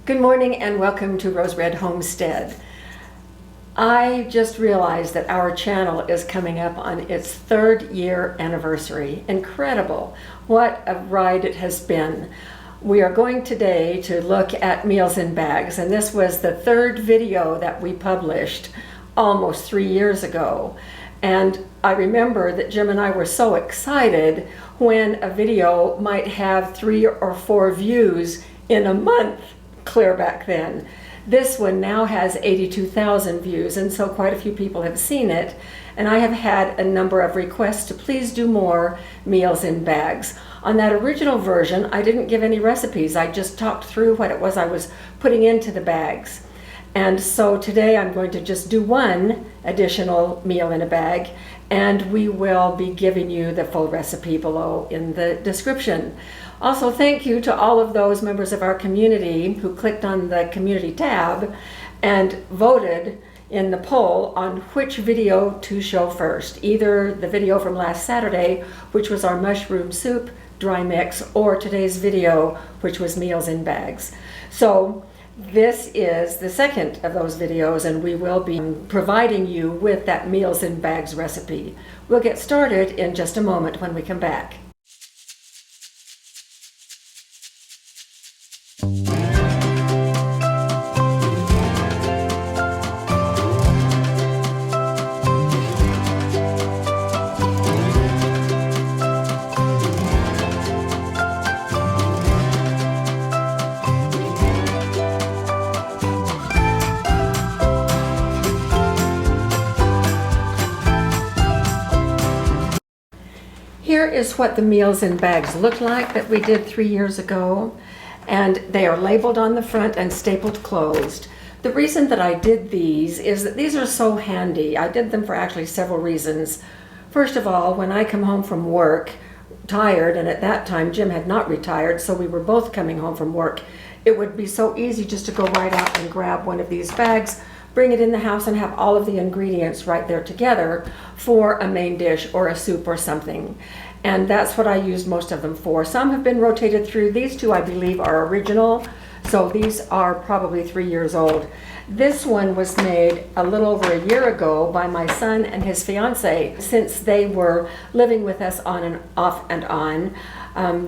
Good morning and welcome to Rose Red Homestead. I just realized that our channel is coming up on its 3rd year anniversary. Incredible. What a ride it has been. We are going today to look at meals in bags, and this was the 3rd video that we published almost 3 years ago. And I remember that Jim and I were so excited when a video might have 3 or 4 views in a month. Clear back then. This one now has 82,000 views, and so quite a few people have seen it, and I have had a number of requests to please do more meals in bags. On that original version, I didn't give any recipes. I just talked through what it was I was putting into the bags. And so today I'm going to just do one additional meal in a bag, and we will be giving you the full recipe below in the description. Also, thank you to all of those members of our community who clicked on the community tab and voted in the poll on which video to show first. Either the video from last Saturday, which was our mushroom soup dry mix, or today's video, which was meals in bags. So this is the second of those videos, and we will be providing you with that meals in bags recipe. We'll get started in just a moment when we come back. Here is what the meals in bags look like that we did 3 years ago, and they are labeled on the front and stapled closed. The reason that I did these is that these are so handy. I did them for actually several reasons. First of all, when I come home from work tired, and at that time Jim had not retired, so we were both coming home from work, it would be so easy just to go right out and grab one of these bags, bring it in the house, and have all of the ingredients right there together for a main dish or a soup or something. And that's what I used most of them for. Some have been rotated through. These two, I believe, are original, so these are probably 3 years old. This one was made a little over a year ago by my son and his fiance. Since they were living with us on and off and on,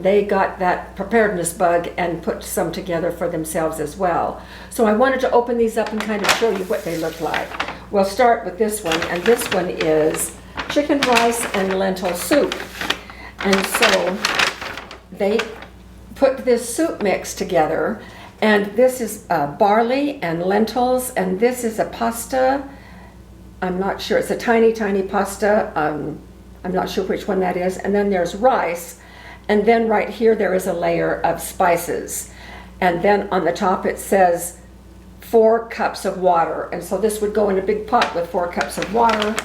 they got that preparedness bug and put some together for themselves as well. So I wanted to open these up and kind of show you what they look like. We'll start with this one, and this one is chicken, rice, and lentil soup. And so they put this soup mix together, and this is barley and lentils, and this is a pasta. I'm not sure, it's a tiny pasta. I'm not sure which one that is. And then there's rice, and then right here there is a layer of spices. And then on the top it says 4 cups of water, and so this would go in a big pot with 4 cups of water.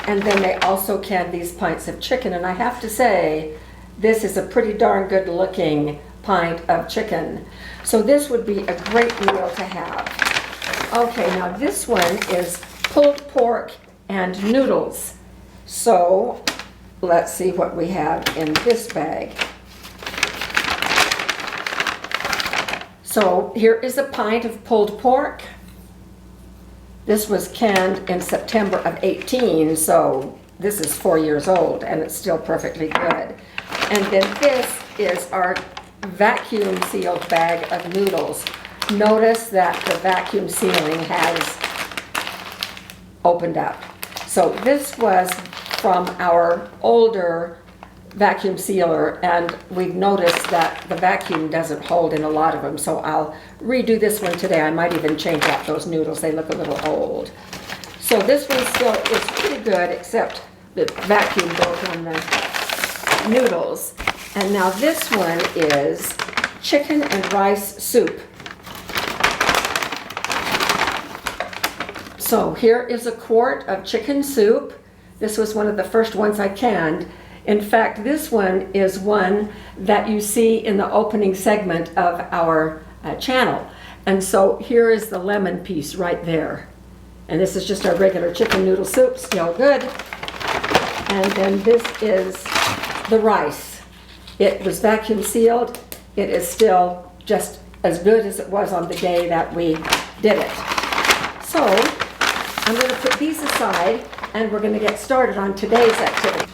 And then they also canned these pints of chicken, and I have to say, this is a pretty darn good looking pint of chicken. So this would be a great meal to have. Okay, now this one is pulled pork and noodles. So let's see what we have in this bag. So here is a pint of pulled pork. This was canned in September of 18, so this is 4 years old, and it's still perfectly good. And then this is our vacuum sealed bag of noodles. Notice that the vacuum sealing has opened up. So this was from our older vacuum sealer, and we've noticed that the vacuum doesn't hold in a lot of them, so I'll redo this one today. I might even change out those noodles. They look a little old. So this one still is pretty good, except the vacuum goes on the noodles. And now this one is chicken and rice soup. So here is a quart of chicken soup. This was one of the first ones I canned. In fact, this one is one that you see in the opening segment of our channel. And so here is the lemon piece right there. And this is just our regular chicken noodle soup, still good. And then this is the rice. It was vacuum sealed. It is still just as good as it was on the day that we did it. So I'm going to put these aside and we're going to get started on today's activity.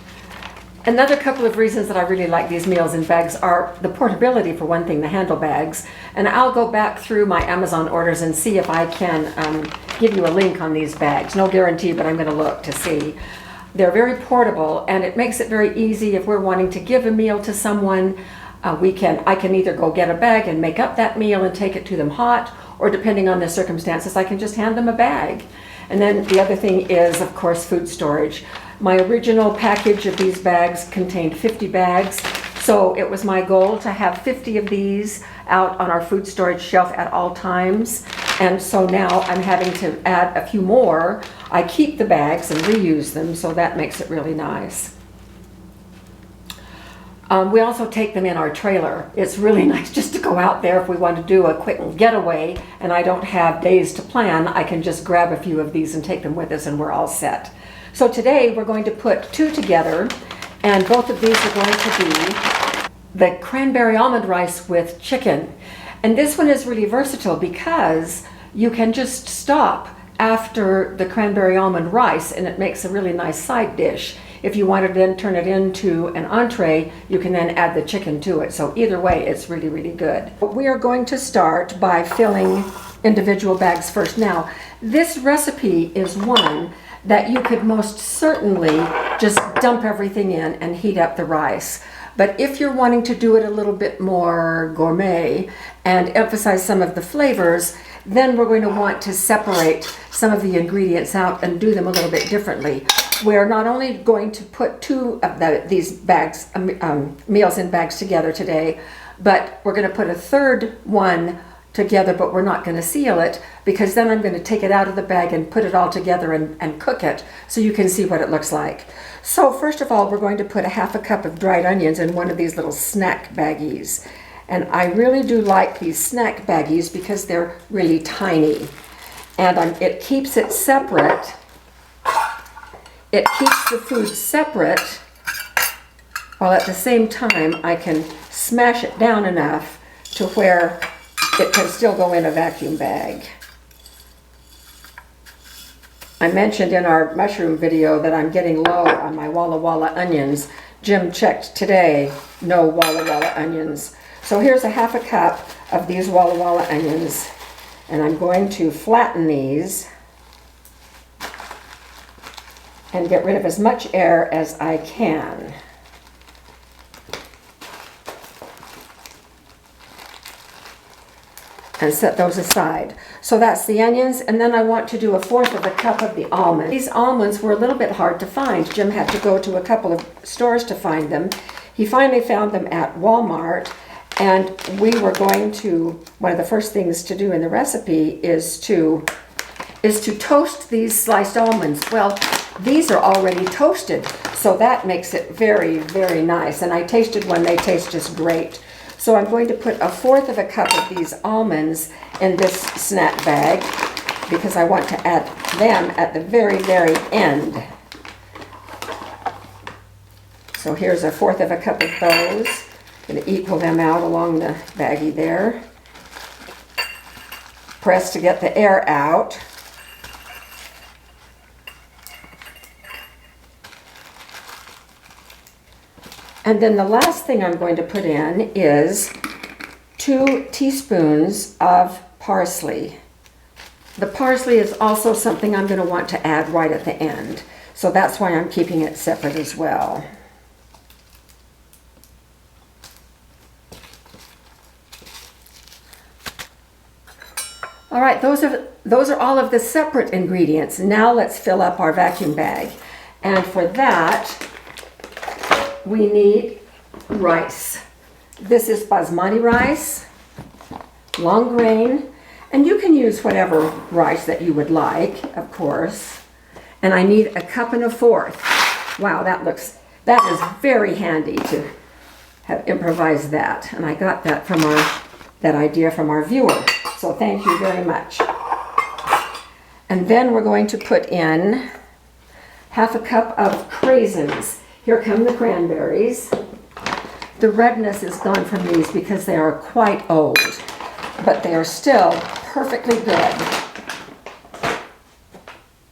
Another couple of reasons that I really like these meals in bags are the portability, for one thing, the handle bags. And I'll go back through my Amazon orders and see if I can give you a link on these bags. No guarantee, but I'm going to look to see. They're very portable, and it makes it very easy if we're wanting to give a meal to someone. I can either go get a bag and make up that meal and take it to them hot, or depending on the circumstances, I can just hand them a bag. And then the other thing is, of course, food storage. My original package of these bags contained 50 bags, so it was my goal to have 50 of these out on our food storage shelf at all times. And so now I'm having to add a few more. I keep the bags and reuse them, so that makes it really nice. We also take them in our trailer. It's really nice just to go out there if we want to do a quick getaway and I don't have days to plan. I can just grab a few of these and take them with us and we're all set. So today we're going to put two together, and both of these are going to be the cranberry almond rice with chicken. And this one is really versatile because you can just stop after the cranberry almond rice and it makes a really nice side dish. If you want to then turn it into an entree, you can then add the chicken to it. So either way, it's really, really good. We are going to start by filling individual bags first. Now, this recipe is one that you could most certainly just dump everything in and heat up the rice. But if you're wanting to do it a little bit more gourmet and emphasize some of the flavors, then we're going to want to separate some of the ingredients out and do them a little bit differently. We're not only going to put two of these bags, meals in bags together today, but we're going to put a third one together, but we're not going to seal it because then I'm going to take it out of the bag and put it all together and cook it so you can see what it looks like. So first of all, we're going to put a half a cup of dried onions in one of these little snack baggies. And I really do like these snack baggies because they're really tiny. And it keeps it separate. It keeps the food separate while at the same time I can smash it down enough to where it can still go in a vacuum bag. I mentioned in our mushroom video that I'm getting low on my Walla Walla onions. Jim checked today, no Walla Walla onions. So here's a half a cup of these Walla Walla onions, and I'm going to flatten these and get rid of as much air as I can. And set those aside. So that's the onions, and then I want to do a fourth of a cup of the almonds. These almonds were a little bit hard to find. Jim had to go to a couple of stores to find them. He finally found them at Walmart, and we were going to, one of the first things to do in the recipe is to toast these sliced almonds. Well, these are already toasted, so that makes it very, very nice. And I tasted one, they taste just great. So I'm going to put a fourth of a cup of these almonds in this snack bag because I want to add them at the very, very end. So here's a fourth of a cup of those. Going to equal them out along the baggie there. Press to get the air out. And then the last thing I'm going to put in is 2 teaspoons of parsley. The parsley is also something I'm going to want to add right at the end. So that's why I'm keeping it separate as well. All right, those are all of the separate ingredients. Now let's fill up our vacuum bag. And for that, we need rice. This is basmati rice, long grain, and you can use whatever rice that you would like, of course. And I need a cup and a fourth. Wow, that is very handy to have improvised that. And I got that from that idea from our viewer. So thank you very much. And then we're going to put in half a cup of craisins. Here come the cranberries. The redness is gone from these because they are quite old. but they are still perfectly good.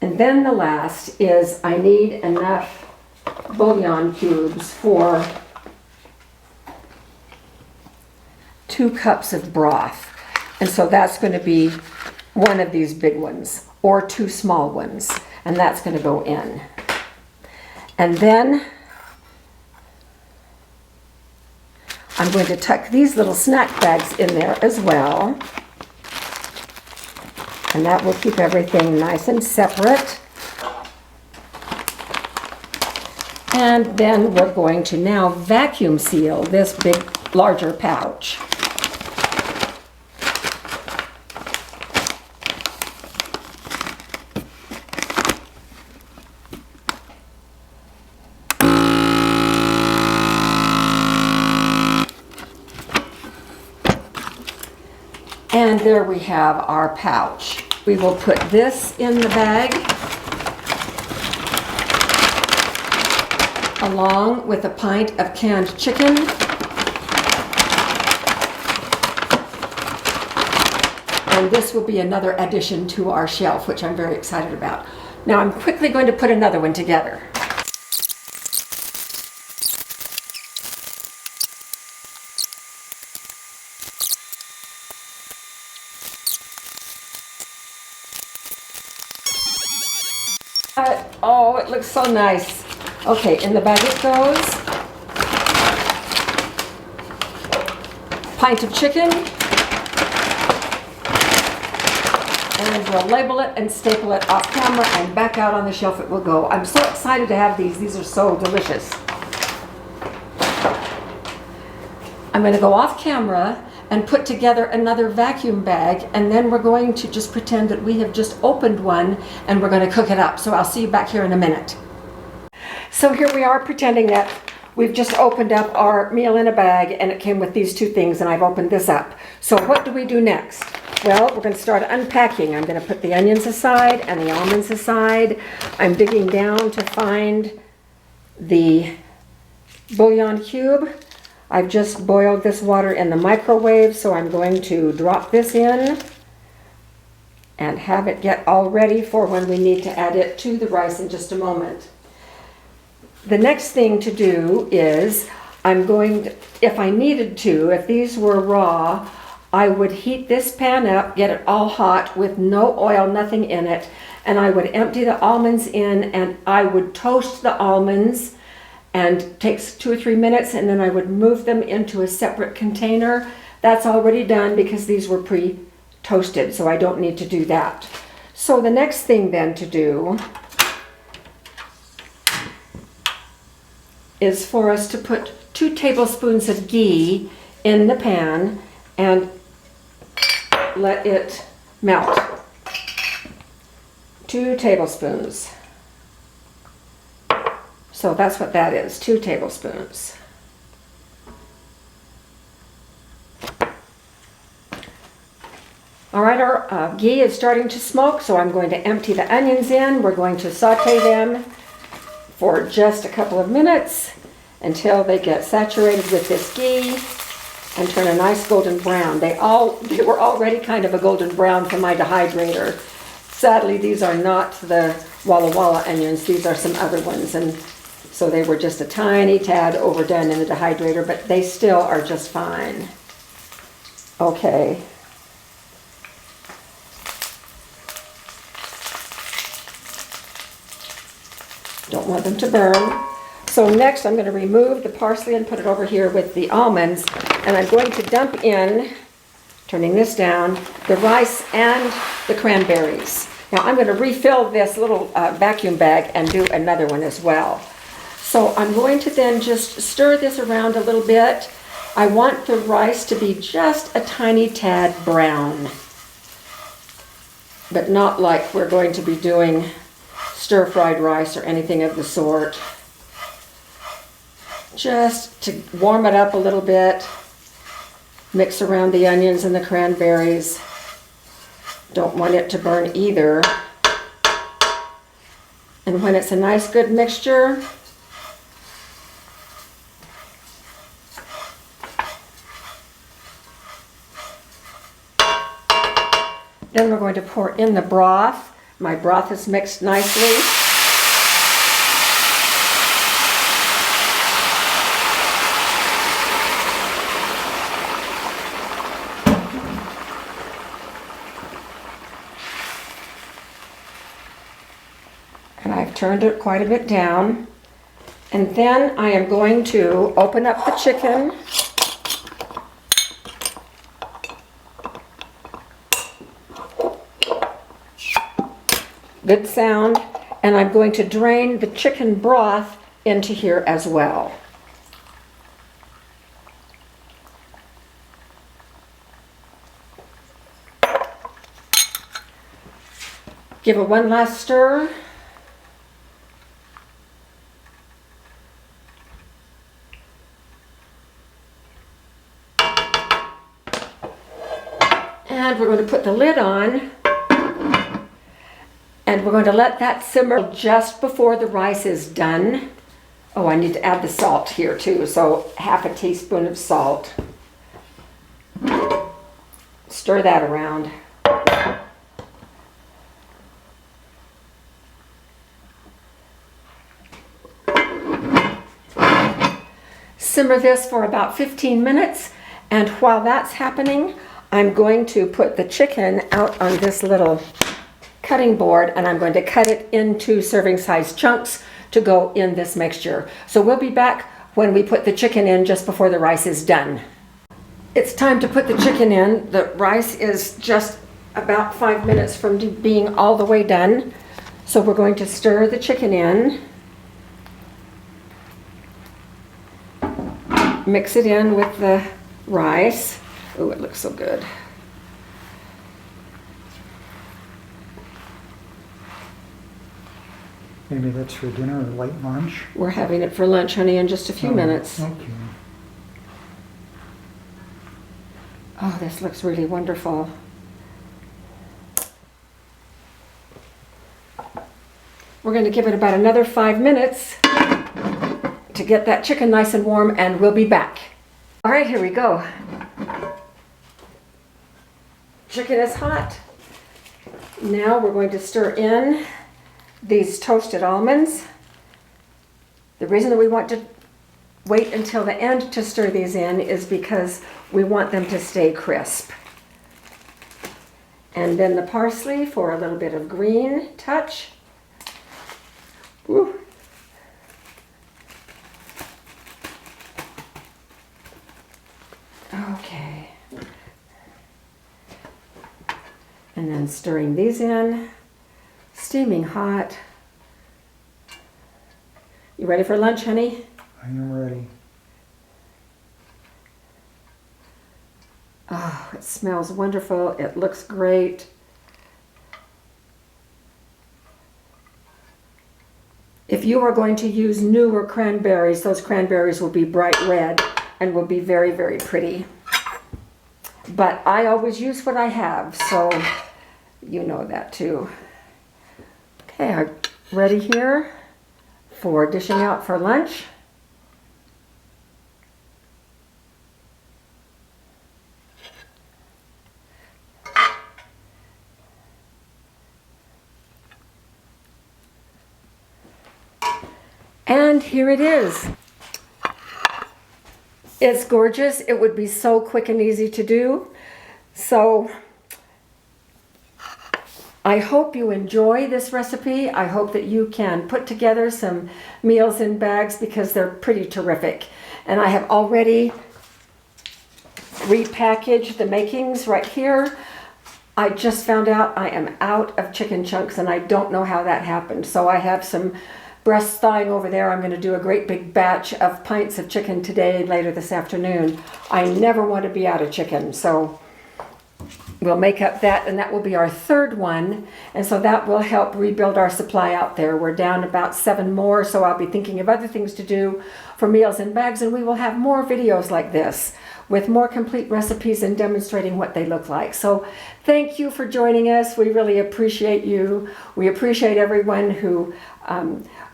And then the last is I need enough bouillon cubes for 2 cups of broth. And so that's going to be one of these big ones or 2 small ones, and that's going to go in. And then I'm going to tuck these little snack bags in there as well. And that will keep everything nice and separate. And then we're going to now vacuum seal this big, larger pouch. And there we have our pouch. We will put this in the bag along with a pint of canned chicken. And this will be another addition to our shelf, which I'm very excited about. Now I'm quickly going to put another one together. Oh, it looks so nice. Okay, in the bag it goes. Pint of chicken. And we'll label it and staple it off camera, and back out on the shelf it will go. I'm so excited to have these. These are so delicious. I'm going to go off camera and put together another vacuum bag, and then we're going to just pretend that we have just opened one and we're going to cook it up. So I'll see you back here in a minute. So here we are pretending that we've just opened up our meal in a bag, and it came with these 2 things, and I've opened this up. So what do we do next? Well, we're going to start unpacking. I'm going to put the onions aside and the almonds aside. I'm digging down to find the bouillon cube. I've just boiled this water in the microwave, so I'm going to drop this in and have it get all ready for when we need to add it to the rice in just a moment. The next thing to do is I'm going to, if I needed to, if these were raw, I would heat this pan up, get it all hot with no oil, nothing in it, and I would empty the almonds in, and I would toast the almonds, and it takes 2 or 3 minutes, and then I would move them into a separate container. That's already done because these were pre-toasted, so I don't need to do that. So the next thing then to do is for us to put 2 tablespoons of ghee in the pan and let it melt. 2 tablespoons. So that's what that is, 2 tablespoons. All right, our ghee is starting to smoke, so I'm going to empty the onions in. We're going to saute them for just a couple of minutes until they get saturated with this ghee and turn a nice golden brown. They were already kind of a golden brown from my dehydrator. Sadly, these are not the Walla Walla onions. These are some other ones, and so they were just a tiny tad overdone in the dehydrator, but they still are just fine. Okay. Don't want them to burn. So next I'm going to remove the parsley and put it over here with the almonds, and I'm going to dump in, turning this down, the rice and the cranberries. Now I'm going to refill this little vacuum bag and do another one as well. So I'm going to then just stir this around a little bit. I want the rice to be just a tiny tad brown, but not like we're going to be doing stir-fried rice or anything of the sort. Just to warm it up a little bit, mix around the onions and the cranberries. Don't want it to burn either. And when it's a nice good mixture, Then we're going to pour in the broth. My broth is mixed nicely. And I've turned it quite a bit down. And then I am going to open up the chicken. Good sound. And I'm going to drain the chicken broth into here as well. Give it one last stir. And we're going to put the lid on. And we're going to let that simmer just before the rice is done. Oh, I need to add the salt here too. So half a teaspoon of salt. Stir that around. Simmer this for about 15 minutes. And while that's happening, I'm going to put the chicken out on this little cutting board, and I'm going to cut it into serving size chunks to go in this mixture. So we'll be back when we put the chicken in just before the rice is done. It's time to put the chicken in. The rice is just about 5 minutes from being all the way done. So we're going to stir the chicken in. Mix it in with the rice. Oh, it looks so good. Maybe that's for dinner or light lunch. We're having it for lunch, honey, in just a few minutes. Okay. Oh, this looks really wonderful. We're going to give it about another 5 minutes to get that chicken nice and warm, and we'll be back. All right, here we go. Chicken is hot. Now we're going to stir in these toasted almonds. The reason that we want to wait until the end to stir these in is because we want them to stay crisp. And then the parsley for a little bit of green touch. Woo. Okay. And then stirring these in. Steaming hot. You ready for lunch, honey? I am ready. Oh, it smells wonderful. It looks great. If you are going to use newer cranberries, those cranberries will be bright red and will be very, very pretty. But I always use what I have, so you know that too. Okay, I'm ready here for dishing out for lunch. And here it is. It's gorgeous. It would be so quick and easy to do. So I hope you enjoy this recipe. I hope that you can put together some meals in bags because they're pretty terrific. And I have already repackaged the makings right here. I just found out I am out of chicken chunks and I don't know how that happened. So I have some breast thawing over there. I'm going to do a great big batch of pints of chicken today and later this afternoon. I never want to be out of chicken, so we'll make up that, and that will be our third one, and so that will help rebuild our supply out there. We're down about 7 more, so I'll be thinking of other things to do for meals in bags, and we will have more videos like this with more complete recipes and demonstrating what they look like. So thank you for joining us. We really appreciate you. We appreciate everyone who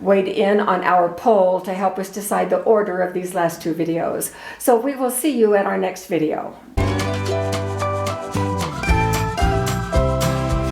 weighed in on our poll to help us decide the order of these last 2 videos. So we will see you at our next video.